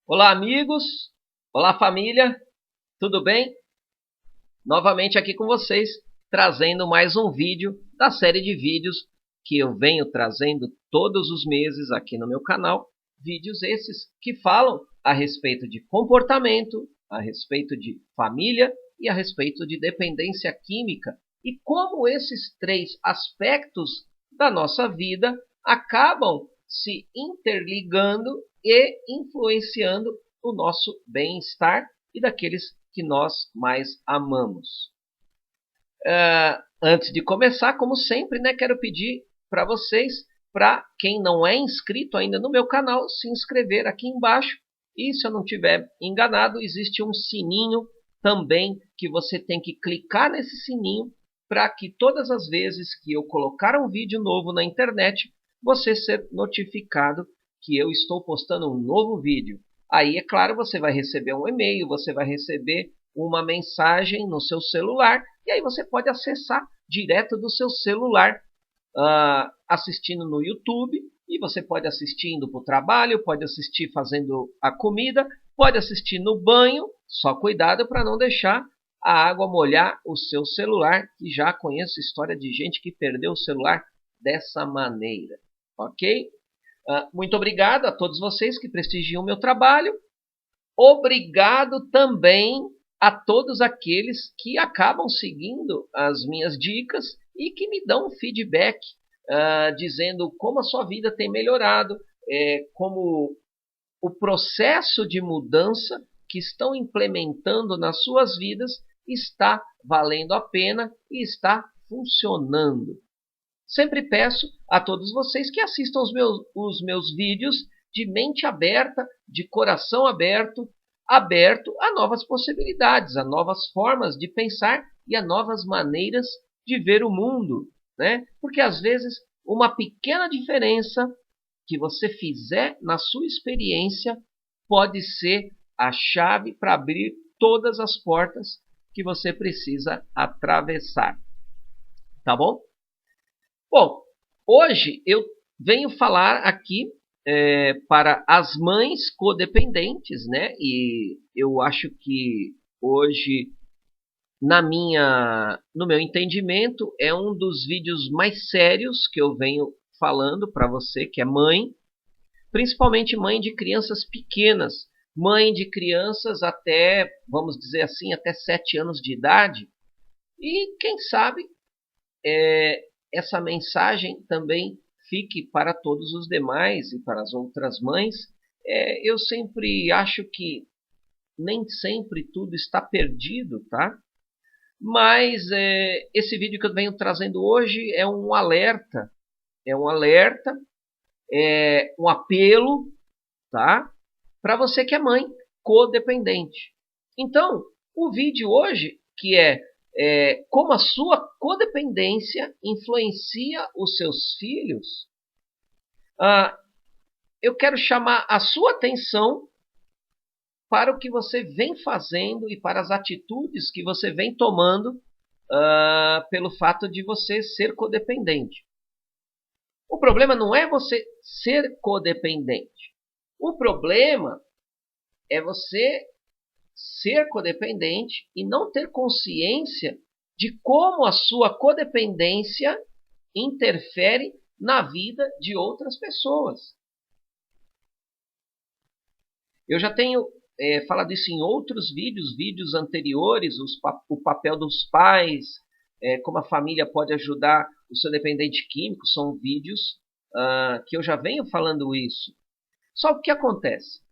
Olá, amigos! Olá, família! Tudo bem? Novamente aqui com vocês, trazendo mais um vídeo da série de vídeos que eu venho trazendo todos os meses aqui no meu canal. Vídeos esses que falam a respeito de comportamento, a respeito de família e a respeito de dependência química. E como esses três aspectos da nossa vida acabam se interligando e influenciando o nosso bem-estar e daqueles que nós mais amamos. Antes de começar, como sempre, quero pedir para vocês, para quem não é inscrito ainda no meu canal, se inscrever aqui embaixo. E se eu não estiver enganado, existe um sininho também que você tem que clicar nesse sininho para que todas as vezes que eu colocar um vídeo novo na internet, você ser notificado que eu estou postando um novo vídeo. Aí, é claro, você vai receber um e-mail, você vai receber uma mensagem no seu celular e aí você pode acessar direto do seu celular, assistindo no YouTube, e você pode assistir indo para o trabalho, pode assistir fazendo a comida, pode assistir no banho, só cuidado para não deixar a água molhar o seu celular, que já conheço história de gente que perdeu o celular dessa maneira, ok? Muito obrigado a todos vocês que prestigiam o meu trabalho. Obrigado também a todos aqueles que acabam seguindo as minhas dicas e que me dão feedback, dizendo como a sua vida tem melhorado, como o processo de mudança que estão implementando nas suas vidas está valendo a pena e está funcionando. Sempre peço a todos vocês que assistam os meus vídeos de mente aberta, de coração aberto, aberto a novas possibilidades, a novas formas de pensar e a novas maneiras de ver o mundo, né? Porque às vezes uma pequena diferença que você fizer na sua experiência pode ser a chave para abrir todas as portas que você precisa atravessar. Tá bom? Bom, hoje eu venho falar aqui para as mães codependentes, né? E eu acho que hoje, no meu entendimento, é um dos vídeos mais sérios que eu venho falando para você que é mãe, principalmente mãe de crianças pequenas, mãe de crianças até, vamos dizer assim, até 7 anos de idade. E quem sabe essa mensagem também fique para todos os demais e para as outras mães. Eu sempre acho que nem sempre tudo está perdido, tá? Mas esse vídeo que eu venho trazendo hoje é um alerta, um apelo, tá? Para você que é mãe codependente. Então, o vídeo hoje, que é como a sua codependência influencia os seus filhos, eu quero chamar a sua atenção para o que você vem fazendo e para as atitudes que você vem tomando pelo fato de você ser codependente. O problema não é você ser codependente. O problema é você ser codependente e não ter consciência de como a sua codependência interfere na vida de outras pessoas. Eu já tenho falado isso em outros vídeos anteriores, o papel dos pais, como a família pode ajudar o seu dependente químico, são vídeos que eu já venho falando isso. Só o que acontece?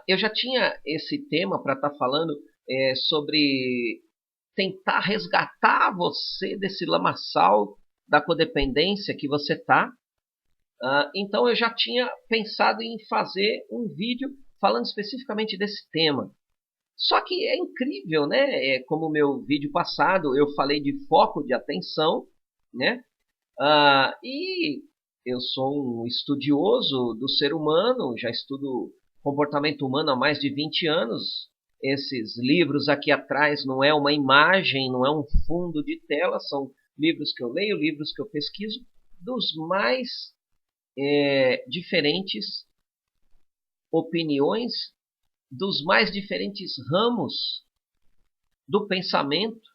Eu já tinha esse tema para estar falando sobre tentar resgatar você desse lamaçal da codependência que você está. Então eu já tinha pensado em fazer um vídeo falando especificamente desse tema. Só que é incrível, né? Como o meu vídeo passado eu falei de foco de atenção, né? E eu sou um estudioso do ser humano, já estudo comportamento humano há mais de 20 anos. Esses livros aqui atrás não é uma imagem, não é um fundo de tela, são livros que eu leio, livros que eu pesquiso, dos mais diferentes opiniões dos mais diferentes ramos do pensamento,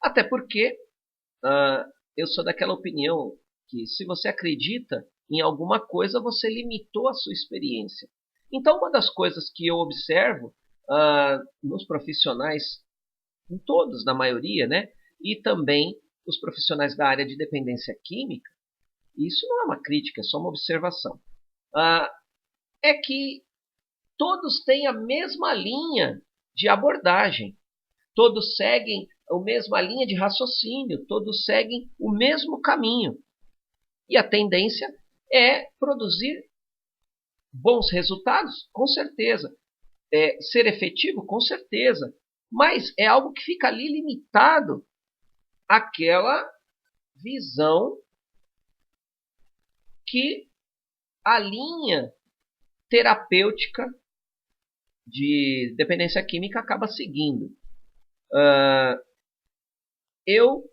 até porque eu sou daquela opinião que se você acredita em alguma coisa, você limitou a sua experiência. Então, uma das coisas que eu observo nos profissionais, em todos, na maioria, né, e também os profissionais da área de dependência química, isso não é uma crítica, é só uma observação, é que todos têm a mesma linha de abordagem, todos seguem a mesma linha de raciocínio, todos seguem o mesmo caminho. E a tendência é produzir bons resultados, com certeza. Ser efetivo, com certeza. Mas é algo que fica ali limitado àquela visão que a linha terapêutica de dependência química acaba seguindo. Eu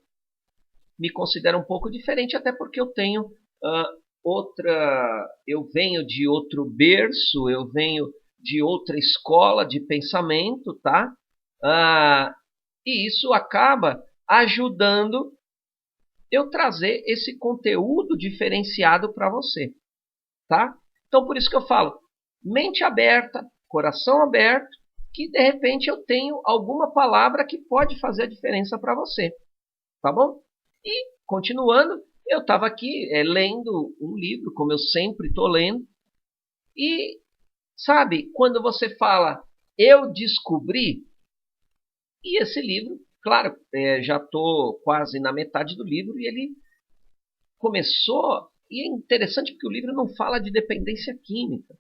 me considero um pouco diferente, até porque eu tenho eu venho de outro berço, eu venho de outra escola de pensamento, tá? E isso acaba ajudando eu trazer esse conteúdo diferenciado para você, tá? Então, por isso que eu falo, mente aberta, coração aberto, que de repente eu tenho alguma palavra que pode fazer a diferença para você, tá bom? E, continuando, eu estava aqui lendo um livro, como eu sempre estou lendo, e, sabe, quando você fala, eu descobri, e esse livro, claro, já estou quase na metade do livro, e ele começou, e é interessante porque o livro não fala de dependência química,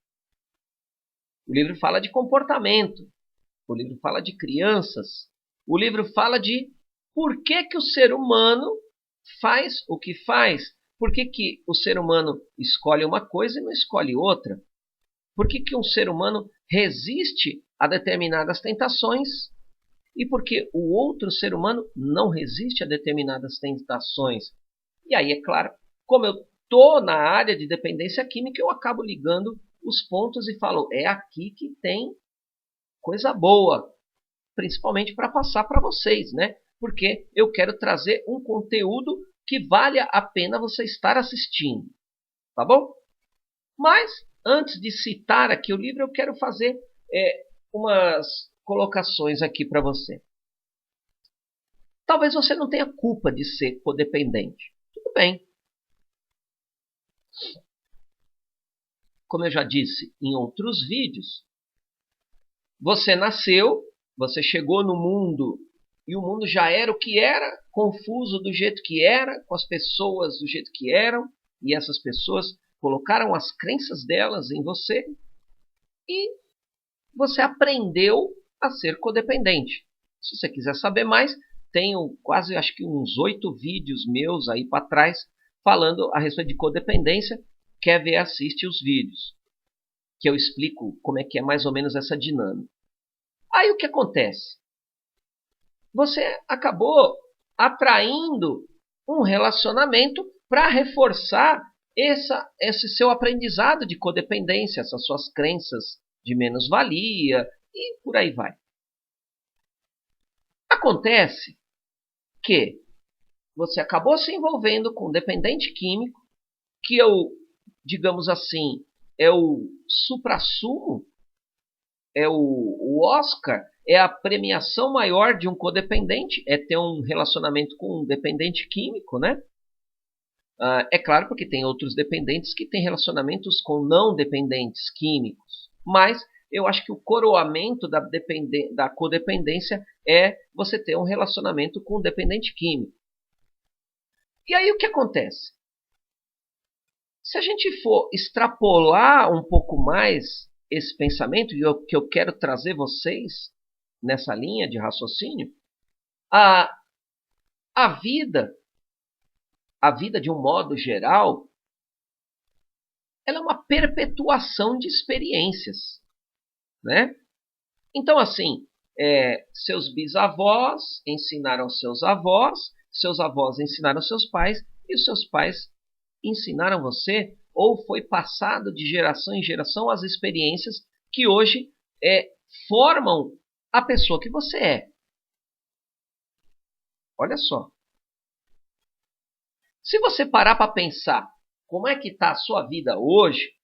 o livro fala de comportamento, o livro fala de crianças, o livro fala de por que o ser humano faz o que faz. Por que o ser humano escolhe uma coisa e não escolhe outra? Por que um ser humano resiste a determinadas tentações e por que o outro ser humano não resiste a determinadas tentações? E aí, é claro, como eu estou na área de dependência química, eu acabo ligando os pontos e falo, é aqui que tem coisa boa, principalmente para passar para vocês, né? Porque eu quero trazer um conteúdo que valha a pena você estar assistindo, tá bom? Mas, antes de citar aqui o livro, eu quero fazer umas colocações aqui para você. Talvez você não tenha culpa de ser codependente. Tudo bem. Como eu já disse em outros vídeos, você nasceu, você chegou no mundo e o mundo já era o que era, confuso do jeito que era, com as pessoas do jeito que eram, e essas pessoas colocaram as crenças delas em você e você aprendeu a ser codependente. Se você quiser saber mais, tenho quase, acho que uns 8 vídeos meus aí para trás falando a respeito de codependência. Quer ver, assiste os vídeos, que eu explico como é que é mais ou menos essa dinâmica. Aí o que acontece? Você acabou atraindo um relacionamento para reforçar esse seu aprendizado de codependência, essas suas crenças de menos-valia e por aí vai. Acontece que você acabou se envolvendo com um dependente químico, que digamos assim, é o suprassumo, é o Oscar, é a premiação maior de um codependente, é ter um relacionamento com um dependente químico, né? É claro, porque tem outros dependentes que têm relacionamentos com não dependentes químicos, mas eu acho que o coroamento da codependência é você ter um relacionamento com um dependente químico. E aí o que acontece? Se a gente for extrapolar um pouco mais esse pensamento, e que eu quero trazer vocês nessa linha de raciocínio, a vida de um modo geral, ela é uma perpetuação de experiências, né? Então, assim, seus bisavós ensinaram seus avós ensinaram seus pais, e os seus pais ensinaram você ou foi passado de geração em geração as experiências que hoje formam a pessoa que você é. Olha só. Se você parar para pensar como é que está a sua vida hoje,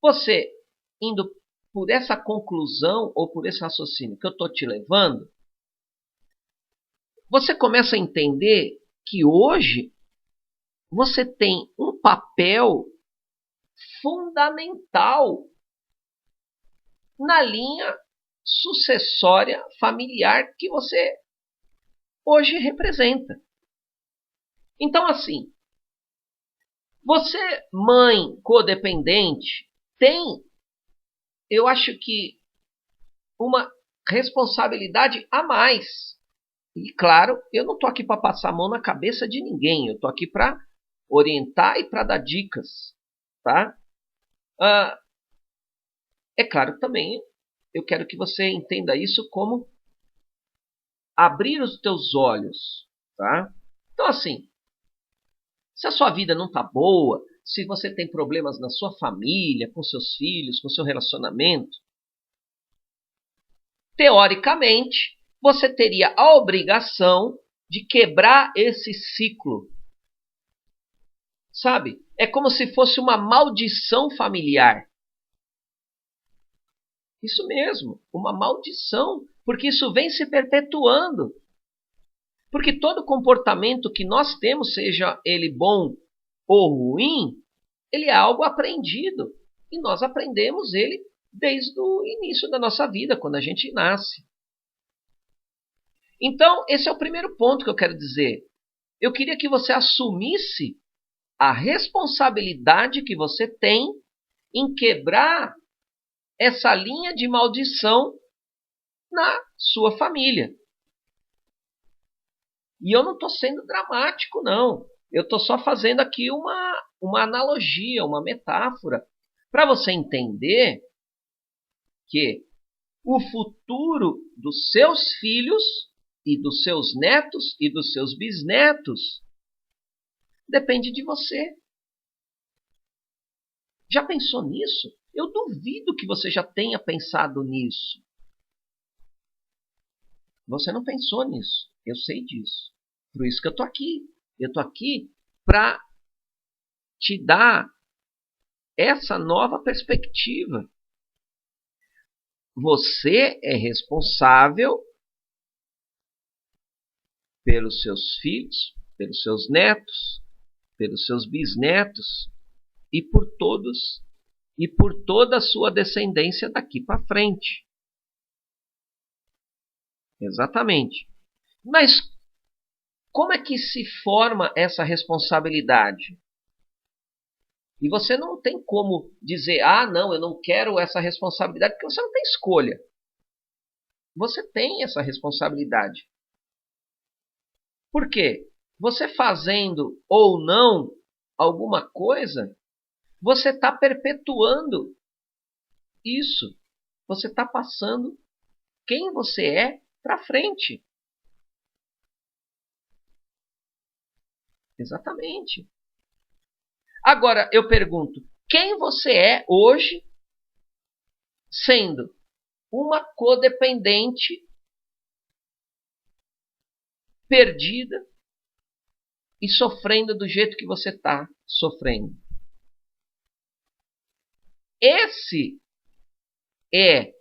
você indo por essa conclusão ou por esse raciocínio que eu estou te levando, você começa a entender que hoje você tem um papel fundamental na linha sucessória familiar que você hoje representa. Então, assim, você, mãe codependente, tem, eu acho que, uma responsabilidade a mais. E, claro, eu não estou aqui para passar a mão na cabeça de ninguém. Eu estou aqui para orientar e para dar dicas. Tá? É claro também, eu quero que você entenda isso como abrir os teus olhos. Tá? Então, assim, se a sua vida não está boa, se você tem problemas na sua família, com seus filhos, com seu relacionamento, teoricamente, você teria a obrigação de quebrar esse ciclo. Sabe? É como se fosse uma maldição familiar. Isso mesmo, uma maldição, porque isso vem se perpetuando. Porque todo comportamento que nós temos, seja ele bom ou ruim, ele é algo aprendido. E nós aprendemos ele desde o início da nossa vida, quando a gente nasce. Então, esse é o primeiro ponto que eu quero dizer. Eu queria que você assumisse a responsabilidade que você tem em quebrar essa linha de maldição na sua família. E eu não estou sendo dramático, não. Eu estou só fazendo aqui uma analogia, uma metáfora, para você entender que o futuro dos seus filhos e dos seus netos e dos seus bisnetos depende de você. Já pensou nisso? Eu duvido que você já tenha pensado nisso. Você não pensou nisso. Eu sei disso. Por isso que eu estou aqui. Eu estou aqui para te dar essa nova perspectiva. Você é responsável pelos seus filhos, pelos seus netos, pelos seus bisnetos e por todos e por toda a sua descendência daqui para frente. Exatamente. Mas como é que se forma essa responsabilidade? E você não tem como dizer, não, eu não quero essa responsabilidade, porque você não tem escolha. Você tem essa responsabilidade. Por quê? Você fazendo ou não alguma coisa, você está perpetuando isso. Você está passando quem você é para frente. Exatamente. Agora, eu pergunto, quem você é hoje sendo uma codependente perdida e sofrendo do jeito que você está sofrendo? Essa é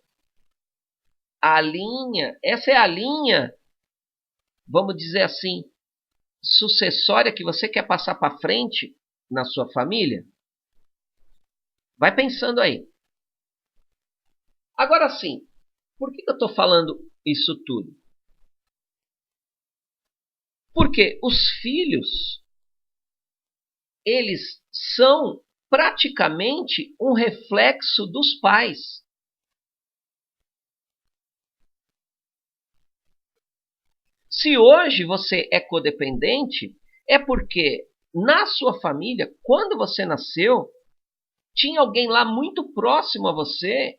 a linha, vamos dizer assim, sucessória que você quer passar para frente na sua família? Vai pensando aí. Agora sim, por que eu estou falando isso tudo? Porque os filhos, eles são praticamente um reflexo dos pais. Se hoje você é codependente, é porque na sua família, quando você nasceu, tinha alguém lá muito próximo a você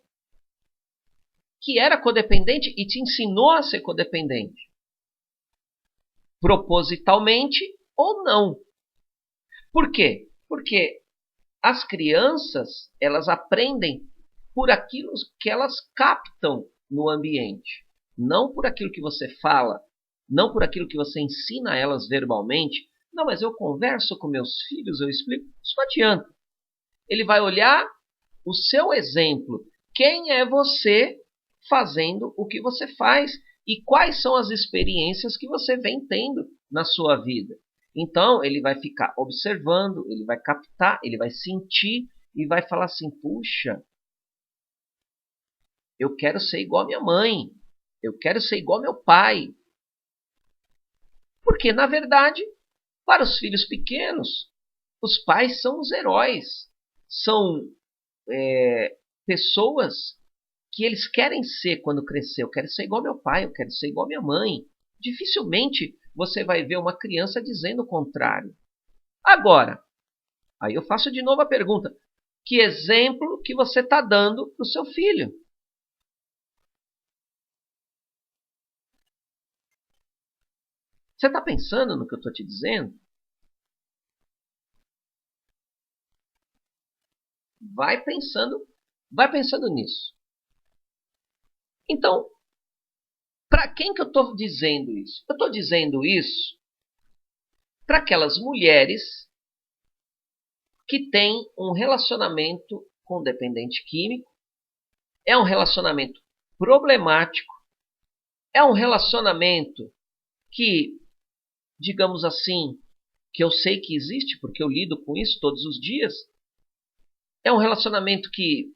que era codependente e te ensinou a ser codependente. Propositalmente ou não. Por quê? Porque as crianças, elas aprendem por aquilo que elas captam no ambiente, não por aquilo que você fala, não por aquilo que você ensina a elas verbalmente. Não, mas eu converso com meus filhos, eu explico. Isso não adianta. Ele vai olhar o seu exemplo. Quem é você fazendo o que você faz? E quais são as experiências que você vem tendo na sua vida? Então, ele vai ficar observando, ele vai captar, ele vai sentir e vai falar assim, puxa, eu quero ser igual a minha mãe, eu quero ser igual ao meu pai. Porque, na verdade, para os filhos pequenos, os pais são os heróis. São pessoas que eles querem ser quando crescer. Eu quero ser igual ao meu pai, eu quero ser igual à minha mãe. Dificilmente você vai ver uma criança dizendo o contrário. Agora, aí eu faço de novo a pergunta. Que exemplo que você está dando para o seu filho? Você está pensando no que eu estou te dizendo? Vai pensando nisso. Então, para quem que eu estou dizendo isso? Eu estou dizendo isso para aquelas mulheres que têm um relacionamento com dependente químico. É um relacionamento problemático. É um relacionamento que, digamos assim, que eu sei que existe, porque eu lido com isso todos os dias. É um relacionamento que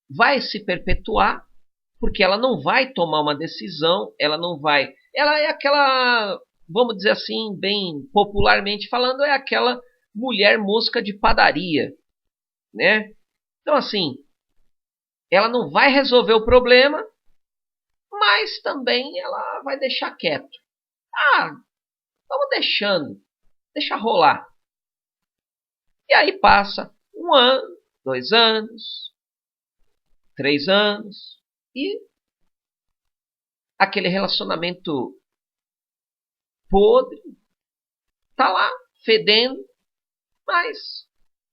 vai se perpetuar, porque ela não vai tomar uma decisão, ela não vai... Ela é aquela, vamos dizer assim, bem popularmente falando, é aquela mulher mosca de padaria, né? Então, assim, ela não vai resolver o problema, mas também ela vai deixar quieto. Ah, vamos deixando, deixa rolar. E aí passa 1 ano, 2 anos, 3 anos, e aquele relacionamento podre tá lá, fedendo, mas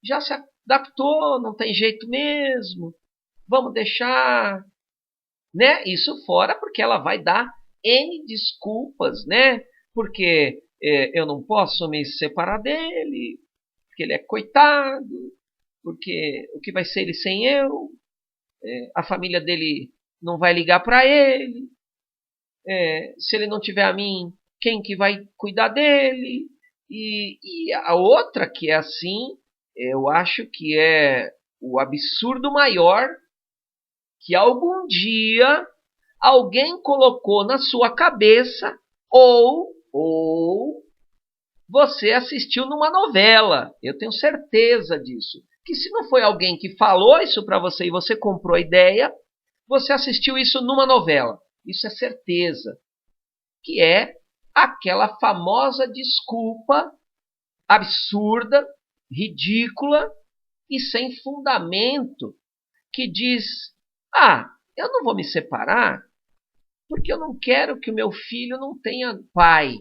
já se adaptou, não tem jeito mesmo, vamos deixar, né? Isso fora porque ela vai dar N desculpas, né? Porque eu não posso me separar dele, porque ele é coitado, porque o que vai ser ele sem eu, a família dele não vai ligar para ele, se ele não tiver a mim, quem que vai cuidar dele? E a outra que é assim, eu acho que é o absurdo maior que algum dia alguém colocou na sua cabeça ou você assistiu numa novela. Eu tenho certeza disso. Que se não foi alguém que falou isso para você e você comprou a ideia, você assistiu isso numa novela. Isso é certeza. Que é aquela famosa desculpa absurda, ridícula e sem fundamento que diz: ah, eu não vou me separar porque eu não quero que o meu filho não tenha pai.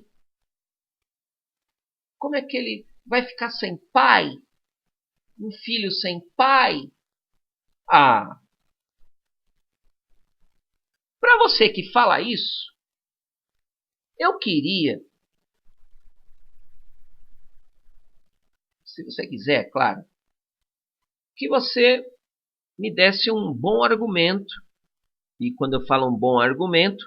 Como é que ele vai ficar sem pai? Um filho sem pai? Ah, para você que fala isso, eu queria, se você quiser, claro, que você me desse um bom argumento. E quando eu falo um bom argumento,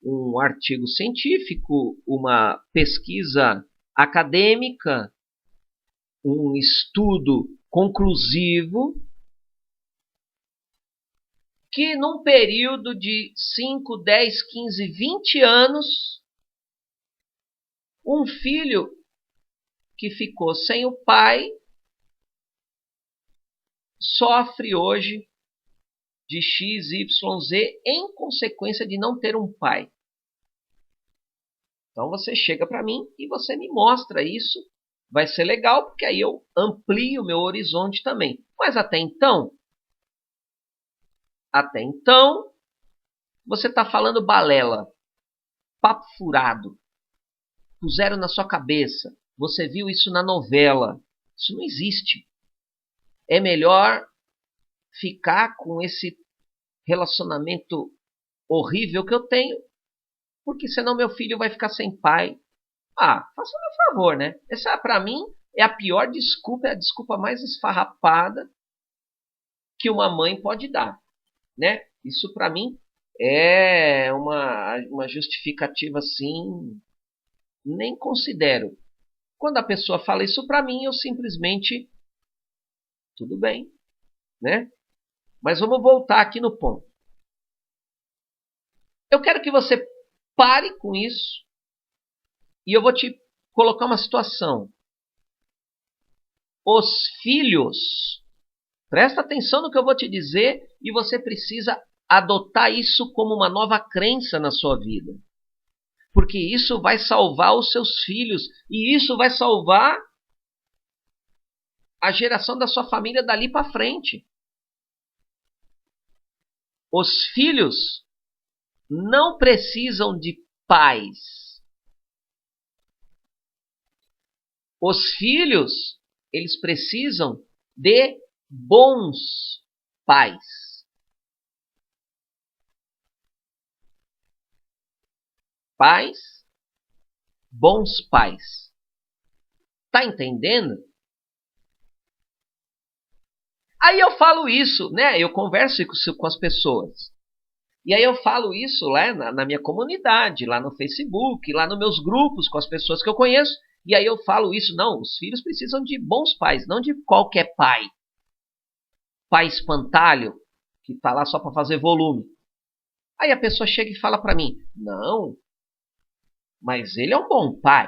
um artigo científico, uma pesquisa acadêmica, um estudo conclusivo, que num período de 5, 10, 15, 20 anos, um filho que ficou sem o pai sofre hoje de X, Y, Z em consequência de não ter um pai. Então você chega para mim e você me mostra isso. Vai ser legal, porque aí eu amplio o meu horizonte também. Mas até então, você está falando balela, papo furado. Puseram na sua cabeça. Você viu isso na novela. Isso não existe. É melhor ficar com esse relacionamento horrível que eu tenho, porque senão meu filho vai ficar sem pai. Faça-me um favor, né? Essa, para mim, é a pior desculpa, é a desculpa mais esfarrapada que uma mãe pode dar, né? Isso, para mim, é uma justificativa, assim, nem considero. Quando a pessoa fala isso para mim, eu simplesmente, tudo bem, né? Mas vamos voltar aqui no ponto. Eu quero que você pare com isso e eu vou te colocar uma situação. Os filhos, presta atenção no que eu vou te dizer e você precisa adotar isso como uma nova crença na sua vida. Porque isso vai salvar os seus filhos e isso vai salvar a geração da sua família dali para frente. Os filhos não precisam de pais. Os filhos, eles precisam de bons pais. Pais, bons pais. Tá entendendo? Aí eu falo isso, né? Eu converso com as pessoas. E aí eu falo isso lá na minha comunidade, lá no Facebook, lá nos meus grupos com as pessoas que eu conheço. E aí eu falo isso, não, os filhos precisam de bons pais, não de qualquer pai. Pai espantalho, que está lá só para fazer volume. Aí a pessoa chega e fala para mim, não, mas ele é um bom pai.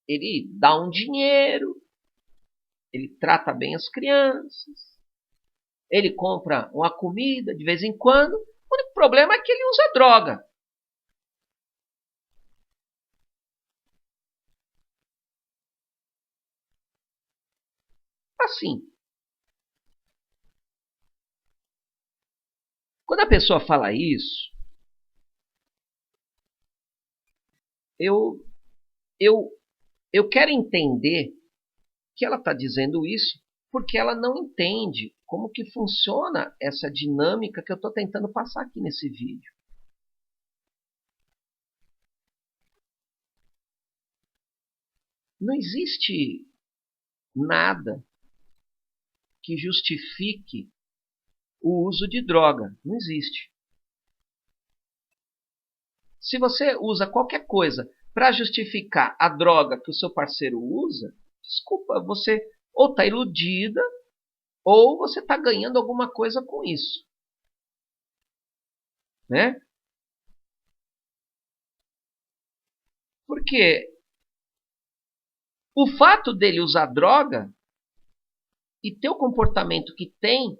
Ele dá um dinheiro, ele trata bem as crianças, ele compra uma comida de vez em quando. O único problema é que ele usa droga. Assim, quando a pessoa fala isso, eu, eu, eu quero entender que ela está dizendo isso porque ela não entende como que funciona essa dinâmica que eu estou tentando passar aqui nesse vídeo. Não existe nada que justifique o uso de droga. Não existe. Se você usa qualquer coisa para justificar a droga que o seu parceiro usa, desculpa, você ou está iludida ou você está ganhando alguma coisa com isso. Né? Porque o fato dele usar droga e ter o comportamento que tem,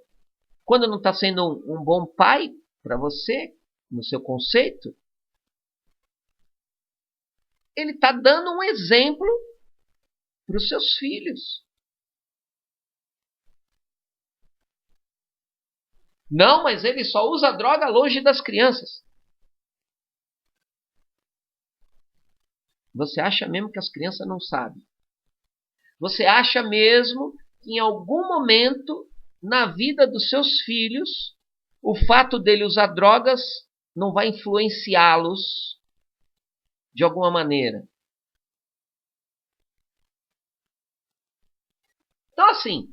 quando não está sendo um bom pai para você, no seu conceito, ele está dando um exemplo para os seus filhos. Não, mas ele só usa droga longe das crianças. Você acha mesmo que as crianças não sabem? Você acha mesmo que em algum momento na vida dos seus filhos o fato dele usar drogas não vai influenciá-los de alguma maneira? Então, assim,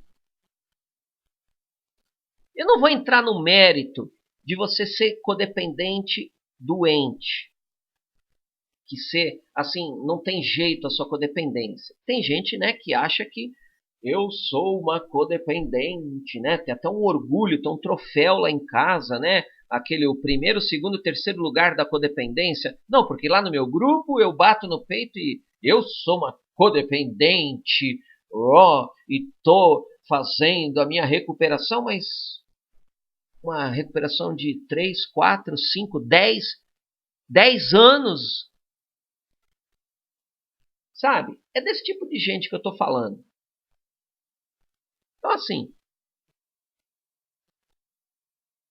eu não vou entrar no mérito de você ser codependente doente. Que ser, assim, não tem jeito a sua codependência. Tem gente, né, que acha que eu sou uma codependente, né? Tem até um orgulho, tem um troféu lá em casa, né? Aquele, o primeiro, segundo, terceiro lugar da codependência. Não, porque lá no meu grupo eu bato no peito e eu sou uma codependente, e tô fazendo a minha recuperação, mas uma recuperação de 3, 4, 5, 10 anos. Sabe? É desse tipo de gente que eu tô falando. Então, assim,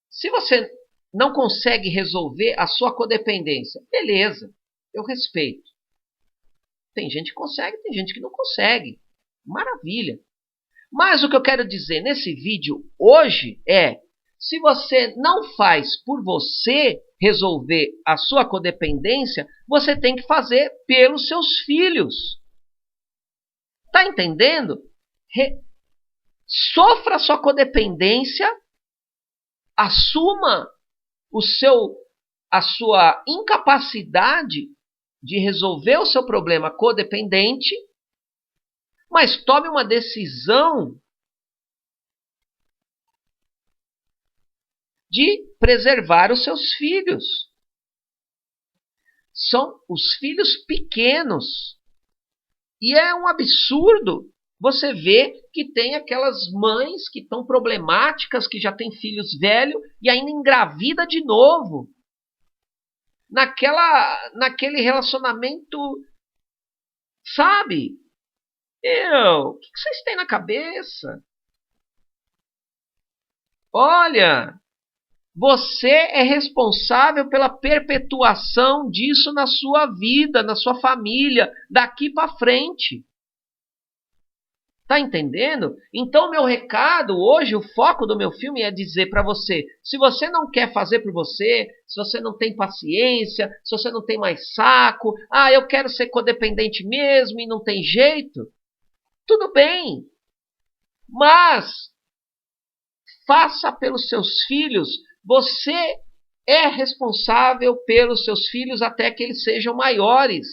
se você não consegue resolver a sua codependência, beleza, eu respeito. Tem gente que consegue, tem gente que não consegue. Maravilha. Mas o que eu quero dizer nesse vídeo hoje é, se você não faz por você resolver a sua codependência, você tem que fazer pelos seus filhos. Tá entendendo? Sofra a sua codependência, assuma a sua incapacidade de resolver o seu problema codependente, mas tome uma decisão de preservar os seus filhos. São os filhos pequenos. E é um absurdo você ver que tem aquelas mães que estão problemáticas, que já têm filhos velhos e ainda engravida de novo. Naquele relacionamento, sabe? O que vocês têm na cabeça? Olha, você é responsável pela perpetuação disso na sua vida, na sua família, daqui para frente. Tá entendendo? Então, meu recado hoje, o foco do meu filme é dizer para você, se você não quer fazer por você, se você não tem paciência, se você não tem mais saco, eu quero ser codependente mesmo e não tem jeito, tudo bem. Mas faça pelos seus filhos. Você é responsável pelos seus filhos até que eles sejam maiores.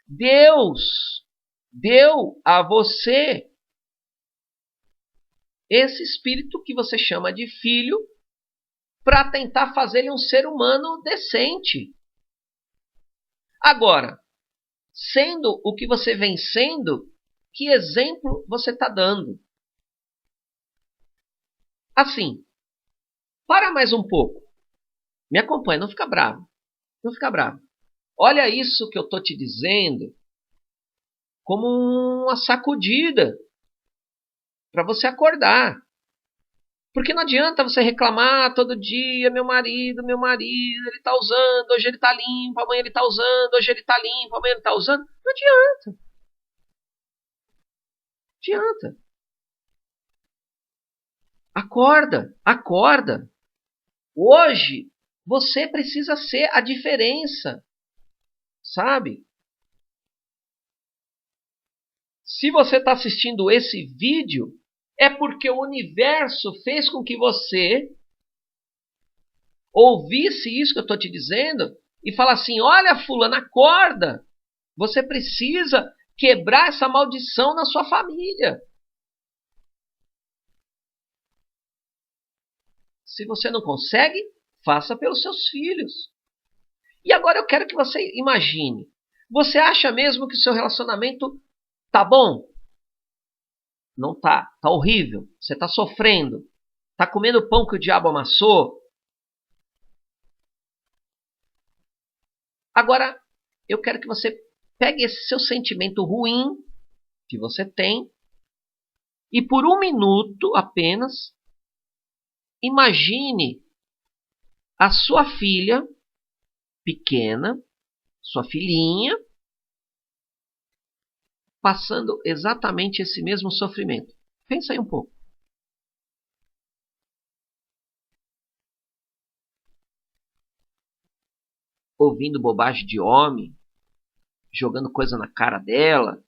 Deus deu a você esse espírito que você chama de filho para tentar fazer ele um ser humano decente. Agora, sendo o que você vem sendo, que exemplo você está dando? Assim, para mais um pouco. Me acompanha, não fica bravo. Não fica bravo. Olha isso que eu estou te dizendo como uma sacudida para você acordar. Porque não adianta você reclamar todo dia, meu marido, ele está usando, hoje ele está limpo, amanhã ele está usando, hoje ele está limpo, amanhã ele está usando. Não adianta. Não adianta. Acorda, acorda. Hoje você precisa ser a diferença, sabe? Se você está assistindo esse vídeo, é porque o universo fez com que você ouvisse isso que eu estou te dizendo e fala assim, olha, fulano, acorda. Você precisa quebrar essa maldição na sua família. Se você não consegue, faça pelos seus filhos. E agora eu quero que você imagine. Você acha mesmo que o seu relacionamento tá bom? Não tá. Tá horrível. Você tá sofrendo. Tá comendo pão que o diabo amassou. Agora, eu quero que você pegue esse seu sentimento ruim que você tem e por um minuto apenas imagine a sua filha pequena, sua filhinha, passando exatamente esse mesmo sofrimento. Pensa aí um pouco. Ouvindo bobagem de homem, jogando coisa na cara dela,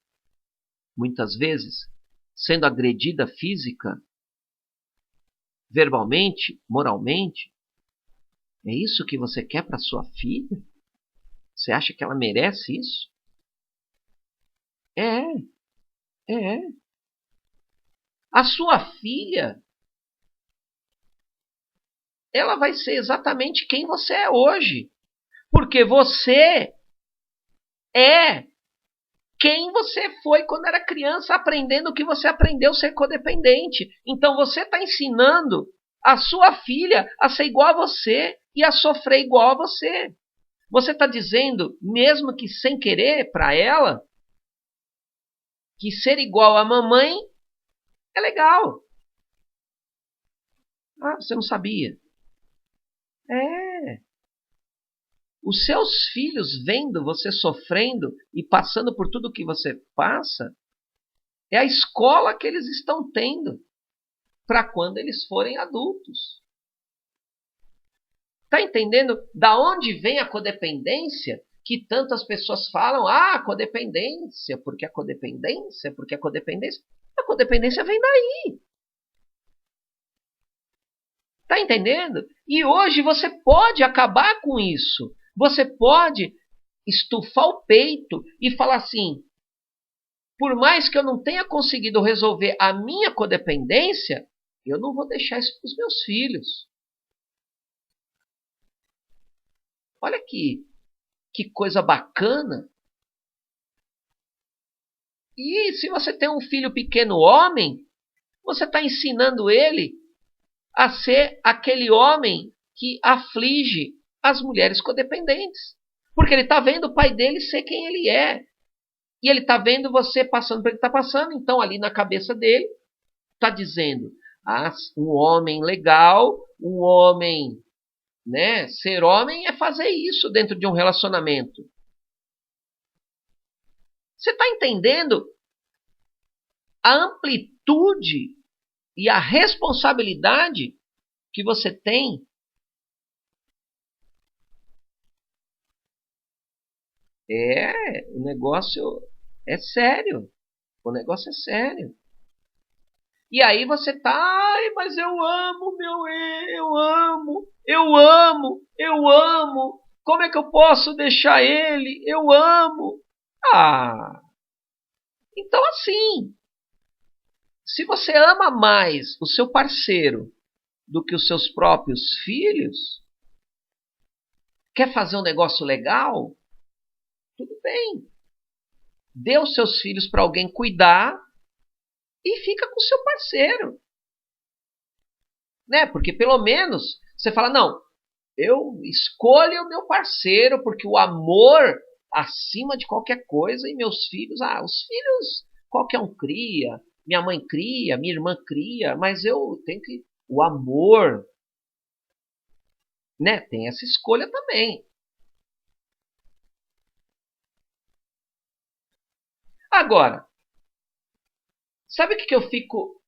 muitas vezes sendo agredida física, verbalmente, moralmente. É isso que você quer para sua filha? Você acha que ela merece isso? É. A sua filha, ela vai ser exatamente quem você é hoje. Porque você é quem você foi quando era criança, aprendendo o que você aprendeu ser codependente. Então você está ensinando a sua filha a ser igual a você e a sofrer igual a você. Você está dizendo, mesmo que sem querer, para ela, que ser igual a mamãe é legal. Ah, você não sabia? É. Os seus filhos vendo você sofrendo e passando por tudo que você passa, é a escola que eles estão tendo para quando eles forem adultos. Está entendendo da onde vem a codependência? Que tantas pessoas falam, codependência, porque a codependência, porque a codependência. A codependência vem daí. Está entendendo? E hoje você pode acabar com isso. Você pode estufar o peito e falar assim, por mais que eu não tenha conseguido resolver a minha codependência, eu não vou deixar isso para os meus filhos. Olha que coisa bacana. E se você tem um filho pequeno homem, você está ensinando ele a ser aquele homem que aflige as mulheres codependentes. Porque ele está vendo o pai dele ser quem ele é. E ele está vendo você passando por ele está passando. Então, ali na cabeça dele, está dizendo, um homem legal, um homem, né? Ser homem é fazer isso dentro de um relacionamento. Você está entendendo a amplitude e a responsabilidade que você tem? O negócio é sério. O negócio é sério. E aí você tá, mas eu amo, eu amo. Como é que eu posso deixar ele? Eu amo. Então assim, se você ama mais o seu parceiro do que os seus próprios filhos, quer fazer um negócio legal? Tudo bem. Dê os seus filhos para alguém cuidar e fica com o seu parceiro. Né? Porque pelo menos você fala, não, eu escolho o meu parceiro porque o amor acima de qualquer coisa e meus filhos, os filhos qualquer um cria, minha mãe cria, minha irmã cria, mas eu tenho que, o amor, né? Tem essa escolha também. Agora, sabe o que eu fico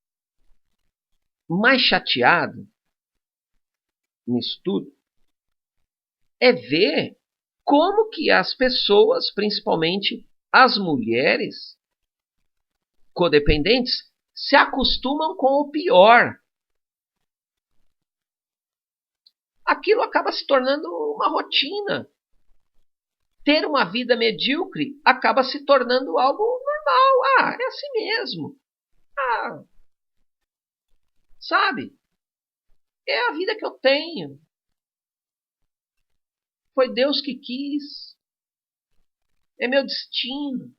mais chateado nisso tudo? É ver como que as pessoas, principalmente as mulheres codependentes, se acostumam com o pior. Aquilo acaba se tornando uma rotina. Ter uma vida medíocre acaba se tornando algo normal. É assim mesmo. Sabe? É a vida que eu tenho. Foi Deus que quis. É meu destino.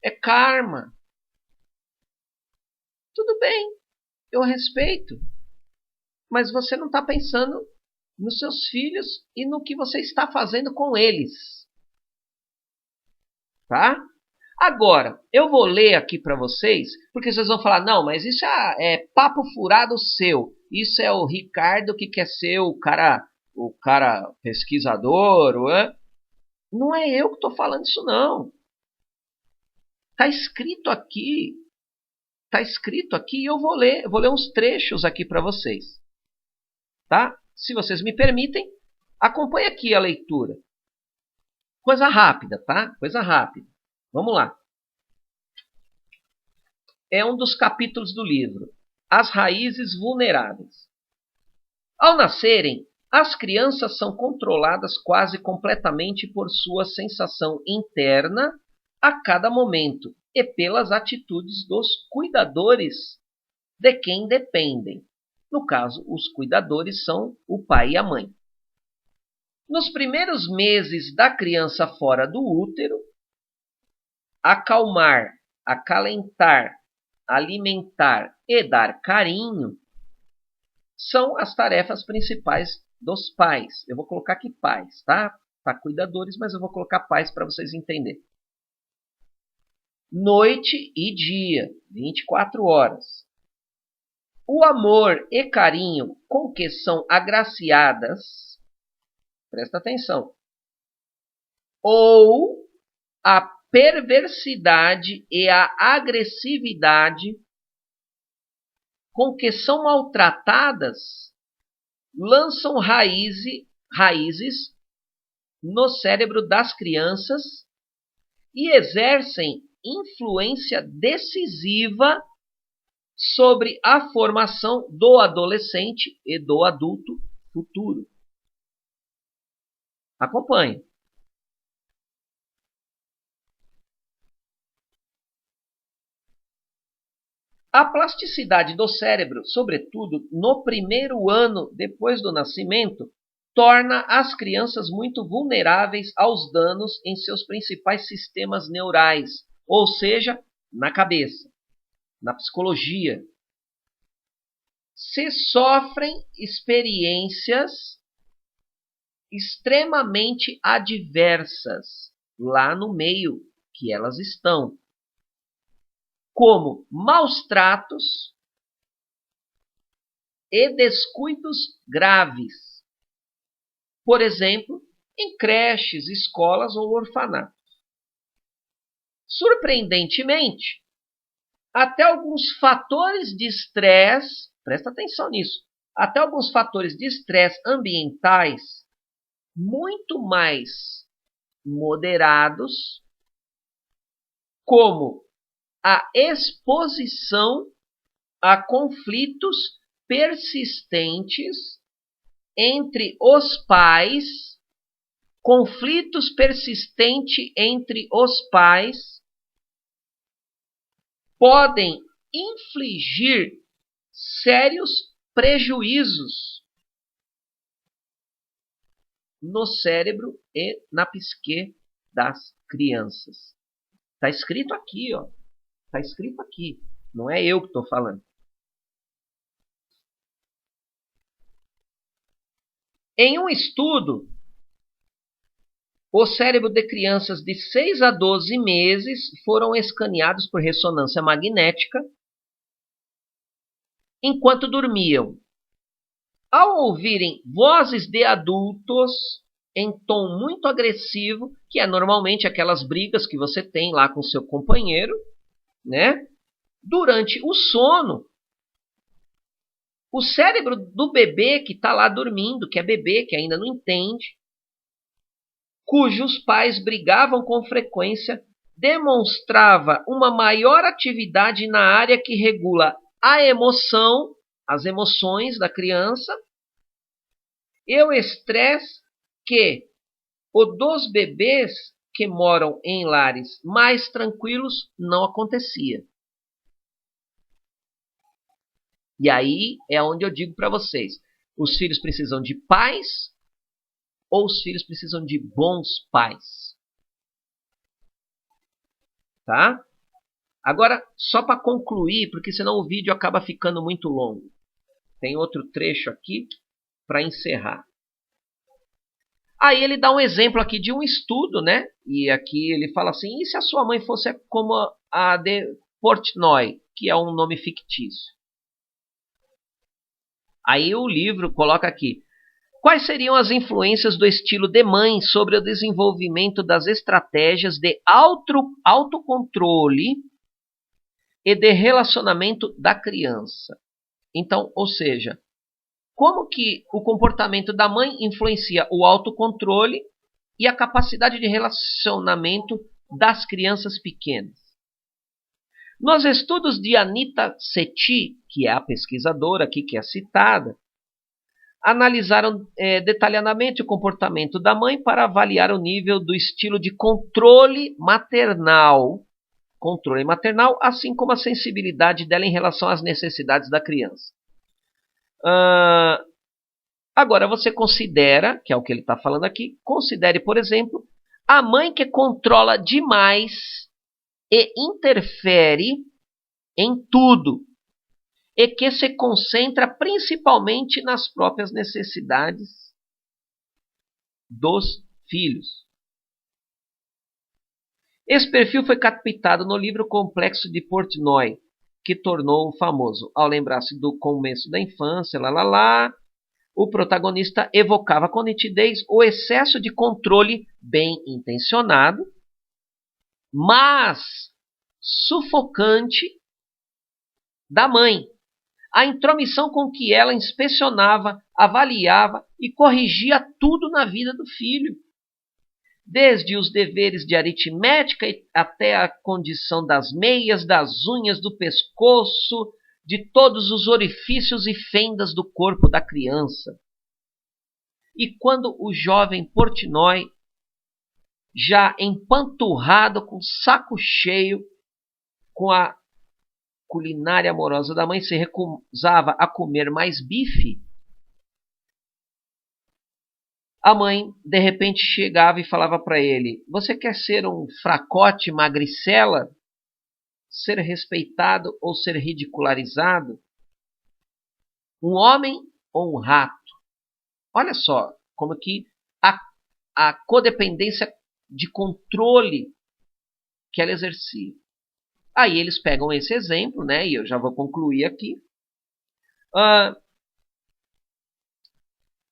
É karma. Tudo bem, eu respeito. Mas você não está pensando nos seus filhos e no que você está fazendo com eles. Tá? Agora, eu vou ler aqui para vocês, porque vocês vão falar, não, mas isso é papo furado seu. Isso é o Ricardo que quer ser o cara pesquisador. Não é eu que estou falando isso, não. Está escrito aqui. Está escrito aqui e eu vou ler uns trechos aqui para vocês. Tá? Se vocês me permitem, acompanhe aqui a leitura. Coisa rápida, tá? Coisa rápida. Vamos lá. É um dos capítulos do livro. As raízes vulneráveis. Ao nascerem, as crianças são controladas quase completamente por sua sensação interna a cada momento e pelas atitudes dos cuidadores de quem dependem. No caso, os cuidadores são o pai e a mãe. Nos primeiros meses da criança fora do útero, acalmar, acalentar, alimentar e dar carinho são as tarefas principais dos pais. Eu vou colocar aqui pais, tá? Tá, cuidadores, mas eu vou colocar pais para vocês entenderem. Noite e dia, 24 horas. O amor e carinho com que são agraciadas Presta atenção. Ou a perversidade e a agressividade com que são maltratadas lançam raízes no cérebro das crianças e exercem influência decisiva sobre a formação do adolescente e do adulto futuro. Acompanhe. A plasticidade do cérebro, sobretudo no primeiro ano depois do nascimento, torna as crianças muito vulneráveis aos danos em seus principais sistemas neurais, ou seja, na cabeça, na psicologia. Se sofrem experiências extremamente adversas lá no meio que elas estão, como maus tratos e descuidos graves, por exemplo, em creches, escolas ou orfanatos. Surpreendentemente, até alguns fatores de estresse, presta atenção nisso, até alguns fatores de estresse ambientais muito mais moderados, como a exposição a conflitos persistentes entre os pais, podem infligir sérios prejuízos no cérebro e na psique das crianças. Está escrito aqui, ó. Está escrito aqui. Não é eu que estou falando. Em um estudo, o cérebro de crianças de 6 a 12 meses foram escaneados por ressonância magnética enquanto dormiam. Ao ouvirem vozes de adultos em tom muito agressivo, que é normalmente aquelas brigas que você tem lá com seu companheiro, né? Durante o sono, o cérebro do bebê que está lá dormindo, que é bebê, que ainda não entende, cujos pais brigavam com frequência, demonstrava uma maior atividade na área que regula a emoção, as emoções da criança, e o estresse, que o dos bebês que moram em lares mais tranquilos não acontecia. E aí é onde eu digo para vocês, os filhos precisam de pais ou os filhos precisam de bons pais? Tá? Agora, só para concluir, porque senão o vídeo acaba ficando muito longo. Tem outro trecho aqui para encerrar. Aí ele dá um exemplo aqui de um estudo, né? E aqui ele fala assim, e se a sua mãe fosse como a de Portnoy, que é um nome fictício? Aí o livro coloca aqui, quais seriam as influências do estilo de mãe sobre o desenvolvimento das estratégias de autocontrole e de relacionamento da criança? Então, ou seja, como que o comportamento da mãe influencia o autocontrole e a capacidade de relacionamento das crianças pequenas? Nos estudos de Anita Sethi, que é a pesquisadora aqui que é citada, analisaram detalhadamente o comportamento da mãe para avaliar o nível do estilo de controle maternal, assim como a sensibilidade dela em relação às necessidades da criança. Agora você considera, que é o que ele está falando aqui, considere, por exemplo, a mãe que controla demais e interfere em tudo e que se concentra principalmente nas próprias necessidades dos filhos. Esse perfil foi captado no livro Complexo de Portnoy, que tornou-o famoso. Ao lembrar-se do começo da infância, o protagonista evocava com nitidez o excesso de controle bem intencionado, mas sufocante da mãe. A intromissão com que ela inspecionava, avaliava e corrigia tudo na vida do filho. Desde os deveres de aritmética até a condição das meias, das unhas, do pescoço, de todos os orifícios e fendas do corpo da criança. E quando o jovem Portnoy, já empanturrado, com saco cheio, com a culinária amorosa da mãe, se recusava a comer mais bife, a mãe, de repente, chegava e falava para ele: você quer ser um fracote magricela? Ser respeitado ou ser ridicularizado? Um homem ou um rato? Olha só como que a codependência de controle que ela exercia. Aí eles pegam esse exemplo, né, e eu já vou concluir aqui.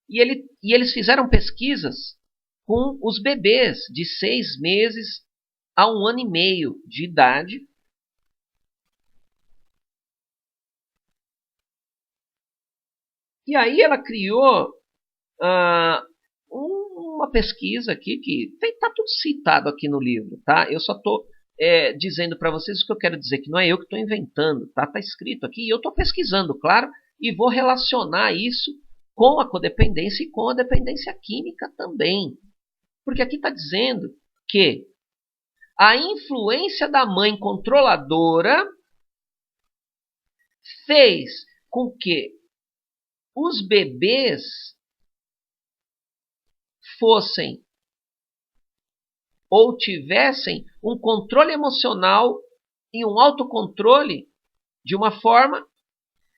E eles fizeram pesquisas com os bebês de 6 meses a 1 ano e meio de idade. E aí ela criou uma pesquisa aqui que está tudo citado aqui no livro, tá? Eu só estou dizendo para vocês o que eu quero dizer, que não é eu que estou inventando, tá? Está escrito aqui e eu estou pesquisando, claro, e vou relacionar isso com a codependência e com a dependência química também. Porque aqui está dizendo que a influência da mãe controladora fez com que os bebês fossem ou tivessem um controle emocional e um autocontrole de uma forma,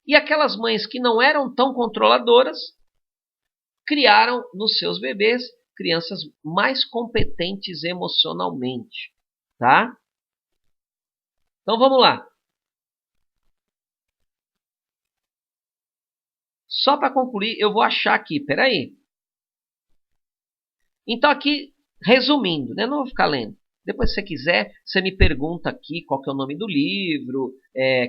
e aquelas mães que não eram tão controladoras criaram nos seus bebês crianças mais competentes emocionalmente, tá? Então vamos lá. Só para concluir, eu vou achar aqui, peraí. Então aqui, resumindo, né? Não vou ficar lendo. Depois, se você quiser, você me pergunta aqui qual que é o nome do livro,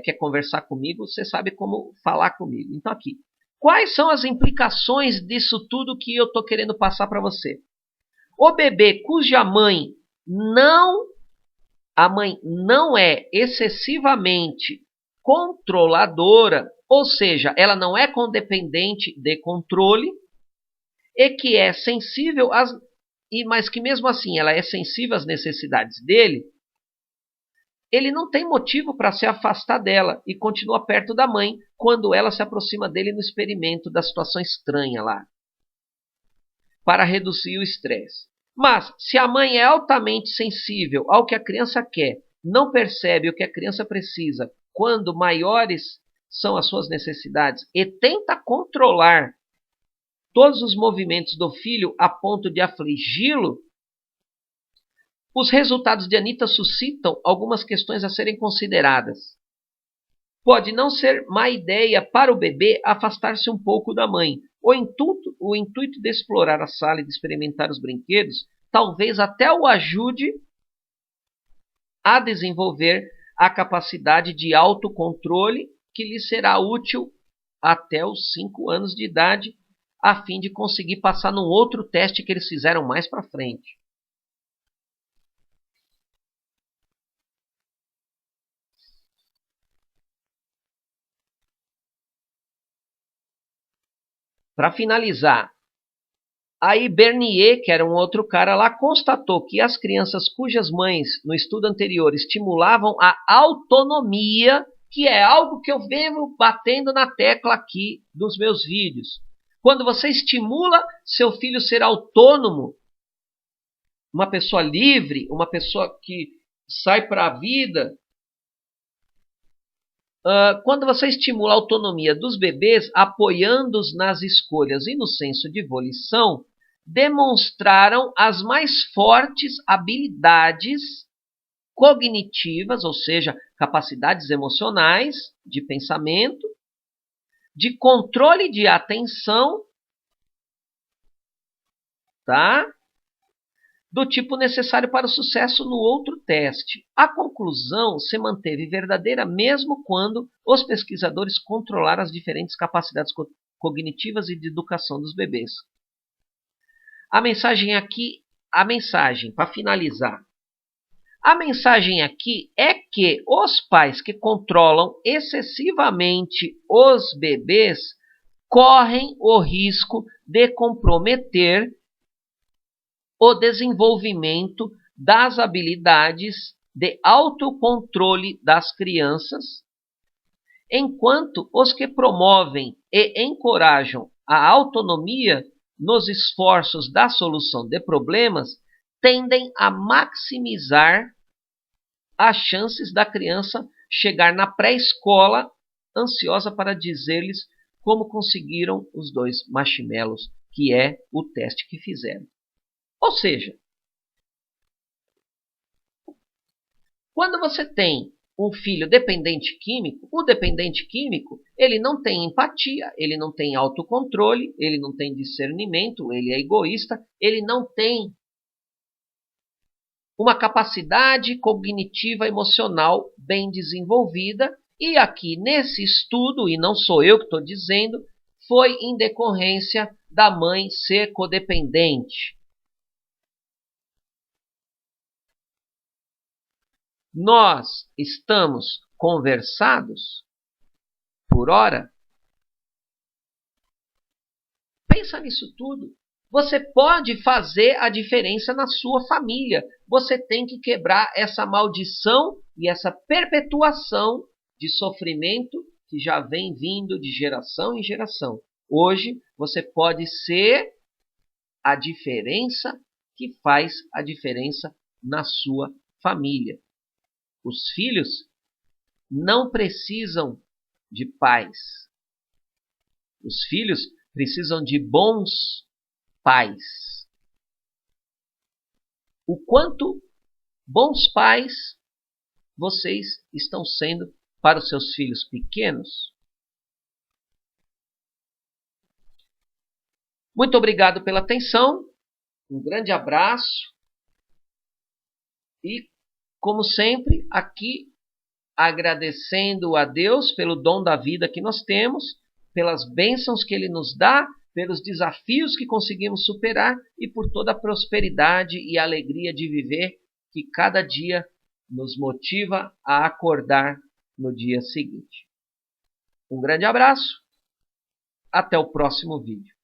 quer conversar comigo, você sabe como falar comigo. Então aqui, quais são as implicações disso tudo que eu estou querendo passar para você? O bebê cuja a mãe não é excessivamente controladora, ou seja, ela não é codependente de controle, e que é sensível mas que mesmo assim ela é sensível às necessidades dele, ele não tem motivo para se afastar dela e continua perto da mãe quando ela se aproxima dele no experimento da situação estranha lá, para reduzir o estresse. Mas, se a mãe é altamente sensível ao que a criança quer, não percebe o que a criança precisa quando maiores são as suas necessidades e tenta controlar todos os movimentos do filho a ponto de afligi-lo, os resultados de Anita suscitam algumas questões a serem consideradas. Pode não ser má ideia para o bebê afastar-se um pouco da mãe. O intuito de explorar a sala e de experimentar os brinquedos talvez até o ajude a desenvolver a capacidade de autocontrole que lhe será útil até os 5 anos de idade, a fim de conseguir passar num outro teste que eles fizeram mais para frente. Para finalizar, aí Bernier, que era um outro cara lá, constatou que as crianças cujas mães, no estudo anterior, estimulavam a autonomia, que é algo que eu venho batendo na tecla aqui dos meus vídeos. Quando você estimula seu filho a ser autônomo, uma pessoa livre, uma pessoa que sai para a vida, quando você estimula a autonomia dos bebês, apoiando-os nas escolhas e no senso de volição, demonstraram as mais fortes habilidades cognitivas, ou seja, capacidades emocionais, de pensamento, de controle de atenção tá? Do tipo necessário para o sucesso no outro teste. A conclusão se manteve verdadeira mesmo quando os pesquisadores controlaram as diferentes capacidades cognitivas e de educação dos bebês. A mensagem aqui, para finalizar, a mensagem aqui é que os pais que controlam excessivamente os bebês correm o risco de comprometer o desenvolvimento das habilidades de autocontrole das crianças, enquanto os que promovem e encorajam a autonomia nos esforços da solução de problemas tendem a maximizar as chances da criança chegar na pré-escola ansiosa para dizer-lhes como conseguiram os 2 marshmallows, que é o teste que fizeram. Ou seja, quando você tem um filho dependente químico, o dependente químico, ele não tem empatia, ele não tem autocontrole, ele não tem discernimento, ele é egoísta, ele não tem uma capacidade cognitiva emocional bem desenvolvida. E aqui nesse estudo, e não sou eu que estou dizendo, foi em decorrência da mãe ser codependente. Nós estamos conversados por hora? Pensa nisso tudo. Você pode fazer a diferença na sua família. Você tem que quebrar essa maldição e essa perpetuação de sofrimento que já vem vindo de geração em geração. Hoje você pode ser a diferença que faz a diferença na sua família. Os filhos não precisam de pais. Os filhos precisam de bons pais. O quanto bons pais vocês estão sendo para os seus filhos pequenos? Muito obrigado pela atenção. Um grande abraço. E, como sempre, aqui agradecendo a Deus pelo dom da vida que nós temos, pelas bênçãos que Ele nos dá, pelos desafios que conseguimos superar e por toda a prosperidade e alegria de viver que cada dia nos motiva a acordar no dia seguinte. Um grande abraço, até o próximo vídeo.